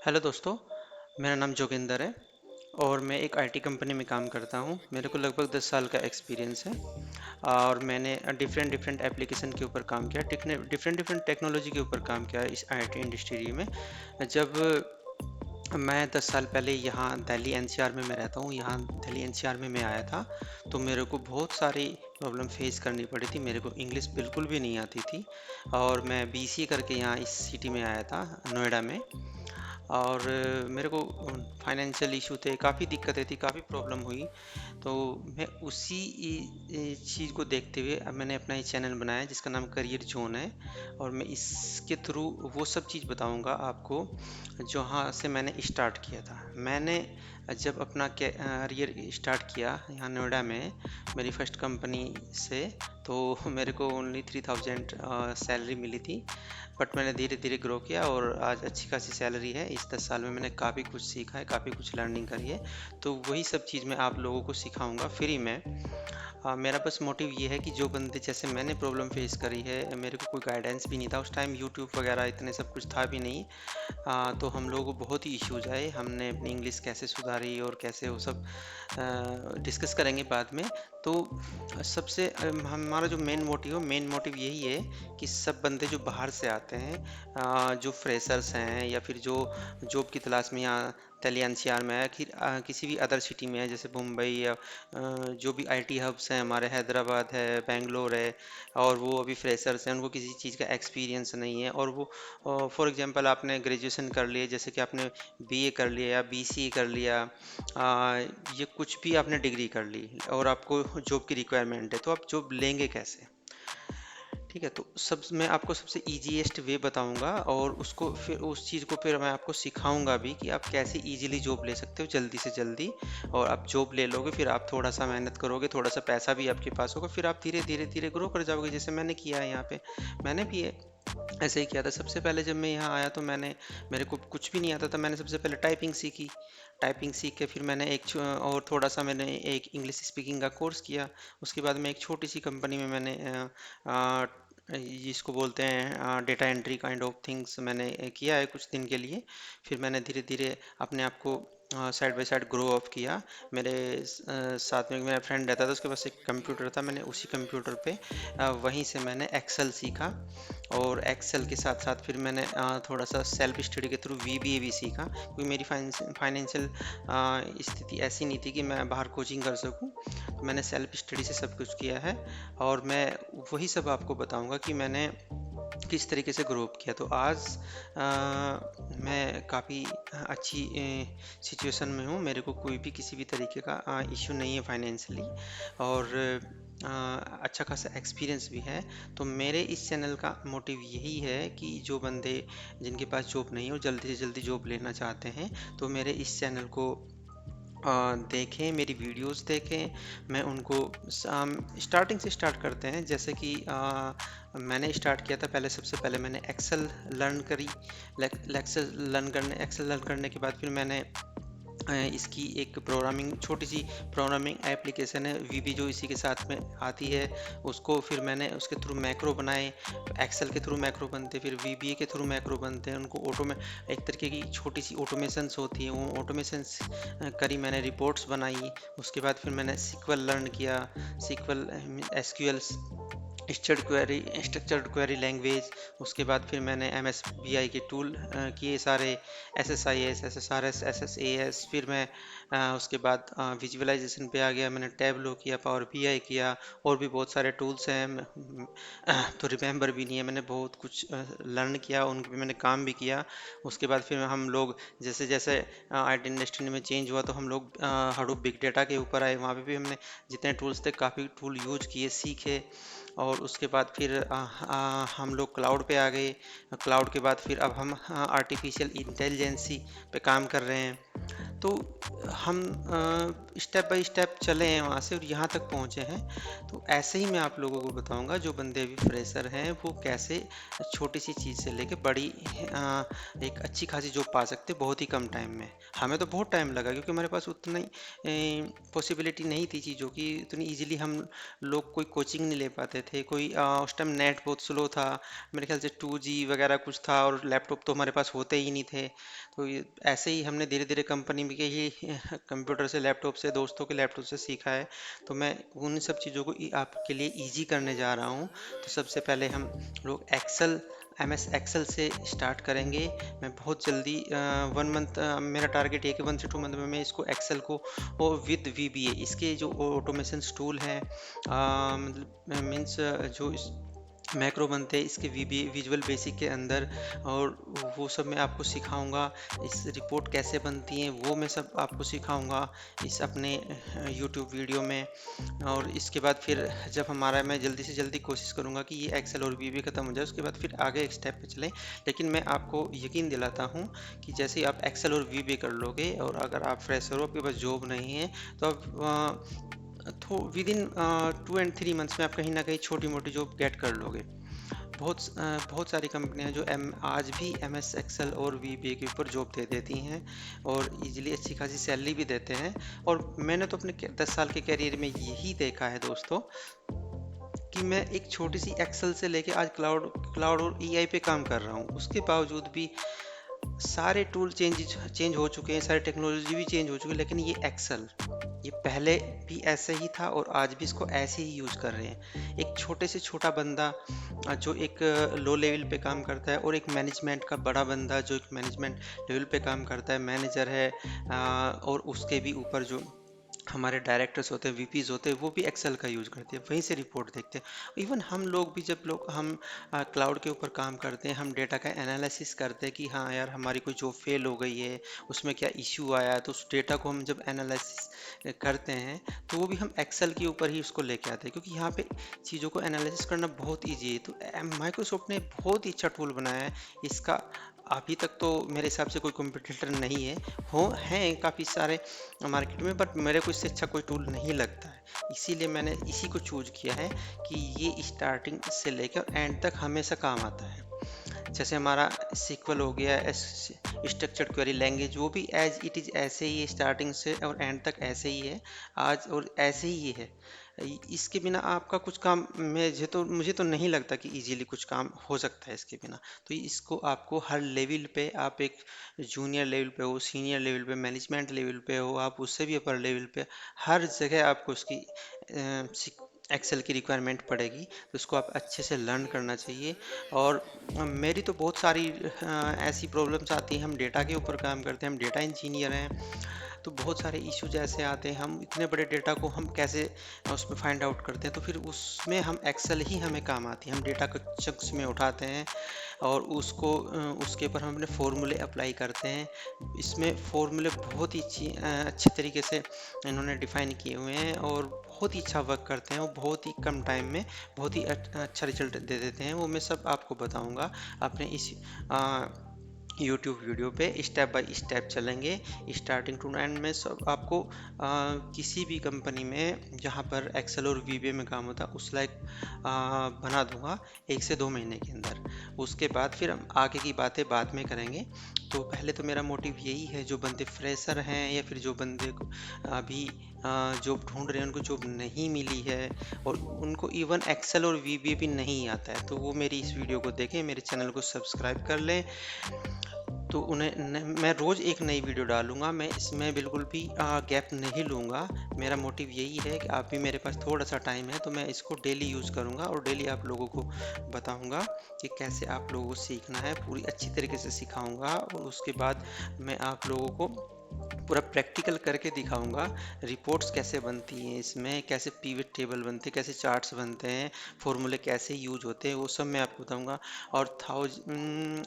Hello दोस्तों, मेरा नाम जोगिंदर है और मैं एक आईटी कंपनी में काम करता हूँ। मेरे को लगभग 10 साल का एक्सपीरियंस है और मैंने डिफरेंट डिफरेंट एप्लीकेशन के ऊपर काम किया, डिफरेंट डिफरेंट टेक्नोलॉजी के ऊपर काम किया इस आईटी इंडस्ट्री में। जब मैं 10 साल पहले यहाँ दिल्ली एनसीआर में मैं रहता हूँ, यहाँ दिल्ली एनसीआर में मैं आया था, तो मेरे को बहुत सारी प्रॉब्लम फेस करनी पड़ी थी। मेरे को इंग्लिश बिल्कुल भी नहीं आती थी और मैं बीसीए करके यहाँ इस सिटी में आया था, नोएडा में। और मेरे को फाइनेंशियल इशू थे, काफ़ी दिक्कतें थी, काफ़ी प्रॉब्लम हुई। तो मैं उसी चीज़ को देखते हुए अब मैंने अपना ये चैनल बनाया जिसका नाम करियर जोन है। और मैं इसके थ्रू वो सब चीज़ बताऊंगा आपको जहाँ से मैंने स्टार्ट किया था। मैंने जब अपना करियर स्टार्ट किया यहाँ नोएडा में मेरी फर्स्ट कंपनी से, तो मेरे को ओनली 3000 सैलरी मिली थी। बट मैंने धीरे धीरे ग्रो किया और आज अच्छी खासी सैलरी है। इस 10 साल में मैंने काफ़ी कुछ सीखा है, काफ़ी कुछ लर्निंग करी है। तो वही सब चीज़ मैं आप लोगों को सिखाऊंगा फ्री में। मेरा बस मोटिव ये है कि जो बंदे जैसे मैंने प्रॉब्लम फेस करी है, मेरे को कोई गाइडेंस भी नहीं था उस टाइम, यूट्यूब वगैरह इतने सब कुछ था भी नहीं। तो हम लोगों को बहुत ही इश्यूज आए, हमने अपनी इंग्लिश कैसे सुधारी और कैसे वो सब डिस्कस करेंगे बाद में। तो सबसे हमारा जो मेन मोटिव यही है कि सब बंदे जो बाहर से आते हैं, जो फ्रेशर्स हैं या फिर जो जॉब की तलाश में यहाँ दिल्ली एनसीआर में है, फिर किसी भी अदर सिटी में है जैसे मुंबई या जो भी आईटी हब्स हैं हमारे, हैदराबाद है, बेंगलोर है, और वो अभी फ्रेशर्स हैं, उनको किसी चीज़ का एक्सपीरियंस नहीं है। और वो फॉर एग्जांपल आपने ग्रेजुएशन कर लिया, जैसे कि आपने बीए कर लिया या बीसीए कर लिया, ये कुछ भी आपने डिग्री कर ली और आपको जॉब की रिक्वायरमेंट है, तो आप जॉब लेंगे कैसे? ठीक है, तो सब मैं आपको सबसे ईजीएस्ट वे बताऊंगा और उसको फिर उस चीज़ को फिर मैं आपको सिखाऊंगा भी कि आप कैसे इजीली जॉब ले सकते हो जल्दी से जल्दी। और आप जॉब ले लोगे, फिर आप थोड़ा सा मेहनत करोगे, थोड़ा सा पैसा भी आपके पास होगा, फिर आप धीरे धीरे धीरे ग्रो कर जाओगे, जैसे मैंने किया है यहाँ पे। मैंने भी ऐसे ही किया था। सबसे पहले जब मैं यहाँ आया तो मेरे को कुछ भी नहीं आता था। मैंने सबसे पहले टाइपिंग सीखी। टाइपिंग सीख के फिर मैंने और थोड़ा सा मैंने एक इंग्लिश स्पीकिंग का कोर्स किया। उसके बाद मैं एक छोटी सी कंपनी में मैंने जिसको बोलते हैं data entry kind of things मैंने किया है कुछ दिन के लिए। फिर मैंने धीरे धीरे अपने आप को side by side grow up किया। मेरे साथ में एक मेरा फ्रेंड रहता था, उसके पास एक कंप्यूटर था, मैंने उसी कंप्यूटर पे वहीं से मैंने एक्सेल सीखा। और एक्सेल के साथ साथ फिर मैंने थोड़ा सा सेल्फ स्टडी के थ्रू वीबीए भी सीखा, क्योंकि मेरी फाइनेंशियल स्थिति ऐसी नहीं थी कि मैं बाहर कोचिंग कर सकूं। तो मैंने सेल्फ स्टडी से सब कुछ किया है और मैं वही सब आपको बताऊंगा कि मैंने किस तरीके से ग्रो अप किया। तो आज मैं काफ़ी अच्छी सिचुएशन में हूँ। मेरे को कोई भी किसी भी तरीके का इशू नहीं है फाइनेंशियली, और अच्छा खासा एक्सपीरियंस भी है। तो मेरे इस चैनल का मोटिव यही है कि जो बंदे जिनके पास जॉब नहीं हो, जल्दी से जल्दी जॉब लेना चाहते हैं, तो मेरे इस चैनल को देखें, मेरी वीडियोस देखें। मैं उनको स्टार्टिंग से स्टार्ट करते हैं, जैसे कि मैंने स्टार्ट किया था। पहले सबसे पहले मैंने एक्सेल लर्न करी। एक्सेल लर्न करने के बाद फिर मैंने इसकी एक छोटी सी प्रोग्रामिंग एप्लीकेशन है वीबी जो इसी के साथ में आती है, उसको फिर मैंने उसके थ्रू मैक्रो बनाए। एक्सेल के थ्रू मैक्रो बनते, फिर वीबीए के थ्रू मैक्रो बनते हैं। उनको एक तरीके की छोटी सी ऑटोमेशंस होती है, वो ऑटोमेशंस करी, मैंने रिपोर्ट्स बनाई। उसके बाद फिर मैंने सीक्वल लर्न किया, sequel SQL structured query language. उसके बाद फिर मैंने एम एस बी आई के टूल किए सारे, S S I S, S S R S, S S A S. फिर मैं उसके बाद विजुअलाइजेशन पे आ गया, मैंने टैबलो किया, पावर बी आई किया, और भी बहुत सारे टूल्स हैं। तो रिमेंबर भी नहीं है, मैंने बहुत कुछ लर्न किया, उन पे मैंने काम भी किया। उसके बाद फिर हम लोग जैसे जैसे आईटी इंडस्ट्री में चेंज हुआ, तो हम लोग हडूप बिग डेटा के ऊपर आए। वहाँ पे भी हमने जितने टूल्स थे काफ़ी टूल यूज किए, सीखे। और उसके बाद फिर हम लोग क्लाउड पे आ गए। क्लाउड के बाद फिर अब हम आर्टिफिशियल इंटेलिजेंसी पे काम कर रहे हैं। तो हम स्टेप बाय स्टेप चले हैं वहाँ से और यहाँ तक पहुँचे हैं। तो ऐसे ही मैं आप लोगों को बताऊँगा, जो बंदे अभी फ्रेशर हैं वो कैसे छोटी सी चीज़ से लेके बड़ी एक अच्छी खासी जॉब पा सकते हैं बहुत ही कम टाइम में। हमें तो बहुत टाइम लगा क्योंकि हमारे पास उतना ही पॉसिबिलिटी नहीं थी चीज़ों की, इतनी ईजिली हम लोग कोई कोचिंग नहीं ले पाते थे। कोई उस टाइम नेट बहुत स्लो था, मेरे ख्याल से 2G वगैरह कुछ था, और लैपटॉप तो हमारे पास होते ही नहीं थे। तो ये ऐसे ही हमने धीरे धीरे कंपनी में के ही कंप्यूटर से, लैपटॉप से, दोस्तों के लैपटॉप से सीखा है। तो मैं उन सब चीज़ों को आपके लिए इजी करने जा रहा हूँ। तो सबसे पहले हम लोग एक्सेल, MS एक्सेल से स्टार्ट करेंगे। मैं बहुत जल्दी 1 मंथ, मेरा टारगेट है कि 1 से 2 मंथ में मैं इसको एक्सेल को वो विद VBA, इसके जो ऑटोमेशन टूल हैं, मतलब मीन्स जो मैक्रो बनते हैं इसके विजुअल बेसिक के अंदर, और वो सब मैं आपको सिखाऊंगा। इस रिपोर्ट कैसे बनती हैं वो मैं सब आपको सिखाऊंगा इस अपने यूट्यूब वीडियो में। और इसके बाद फिर जब हमारा, मैं जल्दी से जल्दी कोशिश करूंगा कि ये एक्सेल और VBA खत्म हो जाए, उसके बाद फिर आगे एक स्टेप पे चलें। लेकिन मैं आपको यकीन दिलाता हूँ कि जैसे ही आप एक्सेल और VBA कर लोगे, और अगर आप फ्रेशर हो, आपके पास जॉब नहीं है, तो आप तो विद इन 2 and 3 मंथ्स में आप कहीं ना कहीं छोटी मोटी जॉब गेट कर लोगे। बहुत सारी कंपनियां जो आज भी MS एक्सेल और VBA के ऊपर जॉब दे देती हैं, और इजीली अच्छी खासी सैलरी भी देते हैं। और मैंने तो अपने 10 साल के करियर में यही देखा है दोस्तों, कि मैं एक छोटी सी एक्सेल से लेके आज क्लाउड क्लाउड और EI पे काम कर रहा हूँ। उसके बावजूद भी सारे टूल चेंज हो चुके हैं, सारी टेक्नोलॉजी भी चेंज हो चुकी है, लेकिन ये एक्सेल, ये पहले भी ऐसे ही था और आज भी इसको ऐसे ही यूज़ कर रहे हैं। एक छोटे से छोटा बंदा जो एक लो लेवल पे काम करता है, और एक मैनेजमेंट का बड़ा बंदा जो एक मैनेजमेंट लेवल पे काम करता है, मैनेजर है, और उसके भी ऊपर जो हमारे डायरेक्टर्स होते हैं, VPs होते हैं, वो भी एक्सेल का यूज़ करते हैं, वहीं से रिपोर्ट देखते हैं। इवन हम लोग भी, जब लोग हम क्लाउड के ऊपर काम करते हैं, हम डेटा का एनालिसिस करते हैं कि हाँ यार हमारी कोई जॉब फेल हो गई है, उसमें क्या इश्यू आया है, तो उस डेटा को हम जब एनालिसिस करते हैं, तो वो भी हम एक्सेल के ऊपर ही उसको लेके आते हैं, क्योंकि यहाँ पे चीज़ों को एनालिसिस करना बहुत ईजी है। तो माइक्रोसॉफ्ट ने बहुत ही अच्छा टूल बनाया है इसका। अभी तक तो मेरे हिसाब से कोई कॉम्पिटिटर नहीं है, हो हैं काफ़ी सारे मार्केट में, बट मेरे को इससे अच्छा कोई टूल नहीं लगता है। इसीलिए मैंने इसी को चूज किया है कि ये स्टार्टिंग से लेकर एंड तक हमेशा काम आता है। जैसे हमारा सिक्वल हो गया, स्ट्रक्चर्ड क्वेरी लैंग्वेज, वो भी एज इट इज़ ऐसे ही है, स्टार्टिंग से और एंड तक ऐसे ही है आज, और ऐसे ही ये है। इसके बिना आपका कुछ काम, मुझे तो नहीं लगता कि इजीली कुछ काम हो सकता है इसके बिना। तो इसको आपको हर लेवल पे, आप एक जूनियर लेवल पे हो, सीनियर लेवल पे, मैनेजमेंट लेवल पे हो, आप उससे भी अपर लेवल पे, हर जगह आपको इसकी एक्सेल की रिक्वायरमेंट पड़ेगी। तो इसको आप अच्छे से लर्न करना चाहिए। और मेरी तो बहुत सारी ऐसी प्रॉब्लम्स आती हैं, हम डेटा के ऊपर काम करते हैं, हम डेटा इंजीनियर हैं, तो बहुत सारे इश्यूज ऐसे आते हैं, हम इतने बड़े डेटा को हम कैसे उसमें फाइंड आउट करते हैं, तो फिर उसमें हम एक्सेल ही हमें काम आती है। हम डेटा को चंक्स में उठाते हैं, और उसके ऊपर हम अपने फॉर्मूले अप्लाई करते हैं। इसमें फॉर्मूले बहुत ही अच्छे तरीके से इन्होंने डिफाइन किए हुए हैं, और बहुत ही अच्छा वर्क करते हैं, वो बहुत ही कम टाइम में बहुत ही अच्छा रिजल्ट दे देते हैं। वो मैं सब आपको बताऊंगा अपने इस यूट्यूब वीडियो पे, स्टेप बाय स्टेप चलेंगे, स्टार्टिंग टू एंड में सब आपको किसी भी कंपनी में जहाँ पर एक्सेल और VBA में काम होता है उस लायक बना दूंगा 1 से 2 महीने के अंदर। उसके बाद फिर हम आगे की बातें बाद में करेंगे। तो पहले तो मेरा मोटिव यही है, जो बंदे फ्रेशर हैं या फिर जो बंदे को अभी जॉब ढूंढ रहे हैं, उनको जॉब नहीं मिली है, और उनको इवन एक्सेल और VBA भी नहीं आता है, तो वो मेरी इस वीडियो को देखें, मेरे चैनल को सब्सक्राइब कर लें। तो मैं रोज़ एक नई वीडियो डालूंगा, मैं इसमें बिल्कुल भी गैप नहीं लूँगा। मेरा मोटिव यही है कि आप भी, मेरे पास थोड़ा सा टाइम है तो मैं इसको डेली यूज़ करूँगा, और डेली आप लोगों को बताऊँगा कि कैसे आप लोगों को सीखना है, पूरी अच्छी तरीके से सिखाऊँगा। और उसके बाद मैं आप लोगों को पूरा प्रैक्टिकल करके दिखाऊंगा, रिपोर्ट्स कैसे बनती हैं, इसमें कैसे पिवट टेबल बनते हैं, कैसे चार्ट्स बनते हैं, फॉर्मूले कैसे यूज होते हैं, वो सब मैं आपको बताऊंगा। और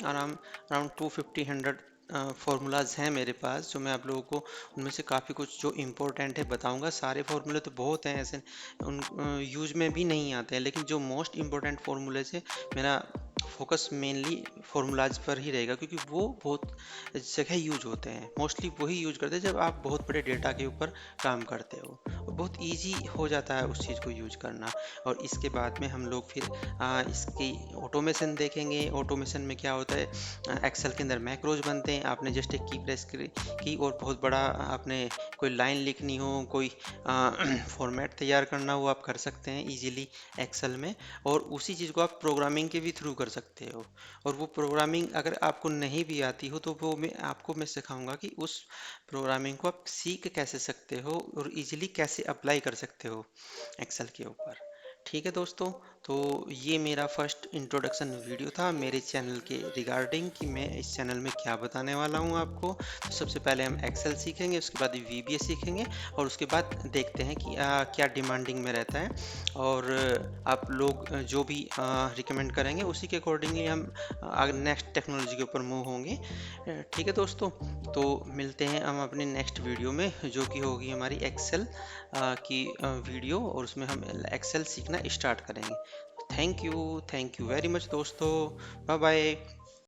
अराउंड 250-100 फार्मूलाज हैं मेरे पास, जो मैं आप लोगों को उनमें से काफ़ी कुछ जो इम्पोर्टेंट है बताऊंगा। सारे फार्मूले तो बहुत हैं ऐसे, उन यूज में भी नहीं आते हैं, लेकिन जो मोस्ट इम्पोर्टेंट फार्मूले से मेरा फोकस मेनली फॉर्मूलाज पर ही रहेगा, क्योंकि वो बहुत जगह यूज होते हैं। मोस्टली वही यूज करते हैं जब आप बहुत बड़े डेटा के ऊपर काम करते हो, और बहुत इजी हो जाता है उस चीज़ को यूज करना। और इसके बाद में हम लोग फिर इसकी ऑटोमेशन देखेंगे। ऑटोमेशन में क्या होता है, एक्सेल के अंदर मैक्रोज बनते हैं। आपने जस्ट एक की प्रेस की और बहुत बड़ा आपने कोई लाइन लिखनी हो, कोई फॉर्मेट तैयार करना हो, आप कर सकते हैं इजीली एक्सेल में। और उसी चीज़ को आप प्रोग्रामिंग के भी थ्रू कर सकते हो। और वो प्रोग्रामिंग अगर आपको नहीं भी आती हो तो वो मैं सिखाऊंगा कि उस प्रोग्रामिंग को आप सीख कैसे सकते हो और इजीली कैसे अप्लाई कर सकते हो एक्सेल के ऊपर। ठीक है दोस्तों, तो ये मेरा फर्स्ट इंट्रोडक्शन वीडियो था मेरे चैनल के रिगार्डिंग कि मैं इस चैनल में क्या बताने वाला हूँ आपको। तो सबसे पहले हम एक्सेल सीखेंगे, उसके बाद VBA सीखेंगे, और उसके बाद देखते हैं कि क्या डिमांडिंग में रहता है। और आप लोग जो भी रिकमेंड करेंगे उसी के अकॉर्डिंगली हम नेक्स्ट टेक्नोलॉजी के ऊपर मूव होंगे। ठीक है दोस्तों, तो मिलते हैं हम अपने नेक्स्ट वीडियो में, जो कि होगी हमारी एक्सेल की वीडियो, और उसमें हम एक्सेल सीखना स्टार्ट करेंगे। थैंक यू वेरी मच दोस्तों। Bye bye.